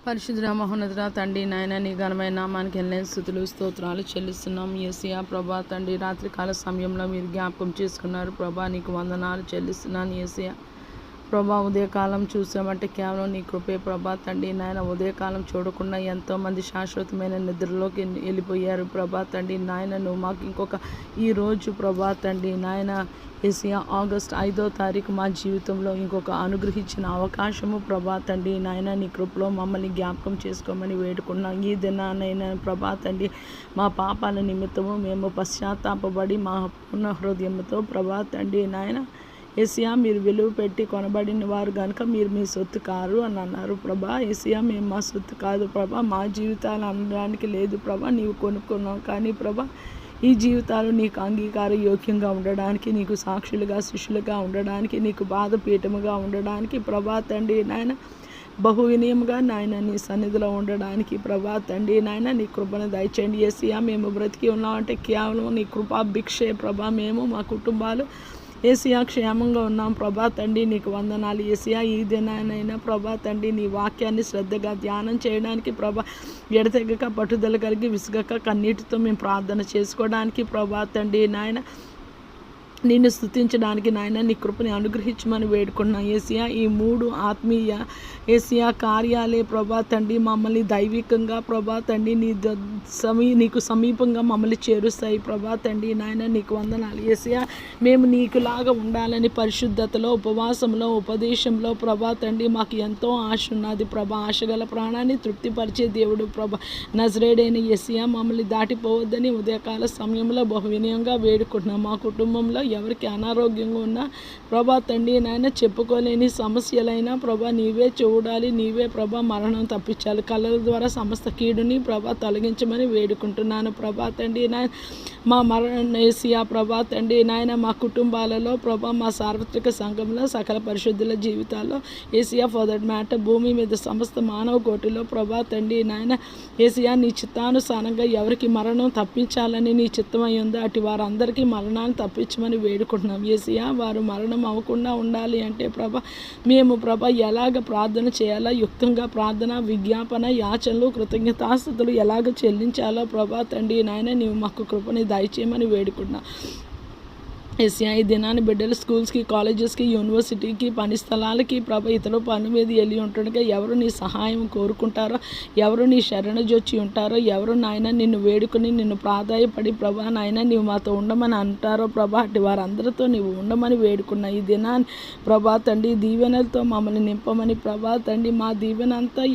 పరిశుద్ధ మహోన్నతుడ తండ్రి నాయన నీ ఘనమైన నామానికి ఎన్నైనా స్తుతులు స్తోత్రాలు చెల్లిస్తున్నాం. యేసయ్యా ప్రభా తండ్రి రాత్రికాల సమయంలో మీరు జ్ఞాపకం చేసుకున్నారు ప్రభా, నీకు వందనాలు చెల్లిస్తున్నాను. యేసయ్యా ప్రభా ఉదయకాలం చూసామంటే కేవలం నీ కృపే ప్రభా తండ్రి నాయన. ఉదయకాలం చూడకుండా ఎంతోమంది శాశ్వతమైన నిద్రలోకి వెళ్ళిపోయారు ప్రభా తండ్రి నాయన. నువ్వు మాకు ఇంకొక ఈరోజు ప్రభా తండ్రి నాయన యేసయ్యా ఆగస్ట్ 5వ తారీఖు మా జీవితంలో ఇంకొక అనుగ్రహించిన అవకాశము ప్రభా తండ్రి నాయన. నీ కృపలో మమ్మల్ని జ్ఞాపకం చేసుకోమని వేడుకున్నాం. ఈ దినానైనా ప్రభా తండ్రి మా పాపాల నిమిత్తము మేము పశ్చాత్తాపబడి మా పూర్ణ హృదయంతో ప్రభా తండ్రి నాయన యేసయ్యా మీరు విలువ పెట్టి కొనబడిన వారు కనుక మీరు మీ సొత్తు కారు అని అన్నారు ప్రభా. యేసయ్యా మేము మా సొత్తు కాదు ప్రభా, మా జీవితాలు అనడానికి లేదు ప్రభా, నీవు కొనుక్కున్నావు. కానీ ప్రభా ఈ జీవితాలు నీకు అంగీకార యోగ్యంగా ఉండడానికి, నీకు సాక్షులుగా శిష్యులుగా ఉండడానికి, నీకు బాధపీఠముగా ఉండడానికి ప్రభా తండ్రి నాయన బహు వినయముగా నాయన నీ సన్నిధిలో ఉండడానికి ప్రభా తండ్రి నాయన నీ కృపను దయచేయండి. యేసయ్యా మేము బ్రతికి ఉన్నామంటే కేవలం నీ కృపా భిక్షే ప్రభా. మేము మా కుటుంబాలు యేసయ్యా క్షేమంగా ఉన్నాం ప్రభా తండ్రి, నీకు వందనాలు. యేసయ్యా ఈ దినానైనా ప్రభా తండ్రి నీ వాక్యాన్ని శ్రద్ధగా ధ్యానం చేయడానికి ప్రభా, ఎడతెగక పట్టుదల కలిగి విసుగక కన్నీటితో మేము ప్రార్థన చేసుకోవడానికి ప్రభా తండ్రి నాయన నిన్ను స్తుతించడానికి నాయన నీ కృపని అనుగ్రహించమని వేడుకున్నాం. యేసయ్యా ఈ 3 ఆత్మీయ యేసయ్యా కార్యాలే ప్రభా తండ్రి మమ్మల్ని దైవికంగా ప్రభా తండ్రి నీకు సమీపంగా మమ్మల్ని చేరుస్తాయి ప్రభా తండ్రి నాయన. నీకు వందనాలు యేసయ్యా. మేము నీకులాగా ఉండాలని పరిశుద్ధతలో, ఉపవాసంలో, ఉపదేశంలో ప్రభా తండ్రి మాకు ఎంతో ఆశ ఉన్నది ప్రభా. ఆశగల ప్రాణాన్ని తృప్తిపరిచే దేవుడు ప్రభా. నజరేడైన యేసయ్యా మమ్మల్ని దాటిపోవద్దని ఉదయకాల సమయంలో బహు వినయంగా వేడుకుంటున్నాం. మా కుటుంబంలో ఎవరికి అనారోగ్యంగా ఉన్నా ప్రభా తండ్రి నాయన చెప్పుకోలేని సమస్యలైనా ప్రభా నీవే చూడాలి, నీవే ప్రభా మరణం తప్పించాలి. కళ్ళ ద్వారా సమస్త కీడుని ప్రభా తొలగించమని వేడుకుంటున్నాను ప్రభా తండ్రి నాయన. మా మరణ యేసయ్యా ప్రభా తండ్రి నాయన మా కుటుంబాలలో ప్రభా, మా సార్వత్రిక సంఘంలో సకల పరిశుద్ధుల జీవితాల్లో యేసయ్యా ఫర్ దట్ మ్యాటర్ భూమి మీద సమస్త మానవ కోటిలో ప్రభా తండ్రి నాయన యేసయ్యా నీ చిత్తానుసారంగా ఎవరికి మరణం తప్పించాలని నీ చిత్తమై ఉందో అటు వారందరికీ మరణాన్ని తప్పించమని వేడుకుంటున్నాం. యేసయ్యా వారు మరణం అవ్వకుండా ఉండాలి అంటే ప్రభా మేము ప్రభా ఎలాగ ప్రార్థన చేయాలా, యుక్తంగా ప్రార్థన, విజ్ఞాపన, యాచనలు, కృతజ్ఞతాస్తుతులు ఎలాగ చెల్లించాలో ప్రభా తండ్రి నాయన నీవు మాకు కృపని దయచేయమని వేడుకుంటున్నాం. యేసయ్యా ఈ దినాన్ని బిడ్డలు స్కూల్స్కి, కాలేజెస్కి, యూనివర్సిటీకి, పని స్థలాలకి ప్రభా ఇతరుల పని మీద వెళ్ళి ఉంటుండగా ఎవరు నీ సహాయం కోరుకుంటారో, ఎవరు నీ శరణజొచ్చి ఉంటారో, ఎవరు నాయన నిన్ను వేడుకుని నిన్ను ప్రాధాయపడి ప్రభా నాయన నీవు మాతో ఉండమని అంటారో ప్రభా అటు వారందరితో నీవు ఉండమని వేడుకున్నా. ఈ దినాన్ని ప్రభా తండ్రి దీవెనలతో మమ్మల్ని నింపమని ప్రభా తండ్రి మా దీవెన అంతా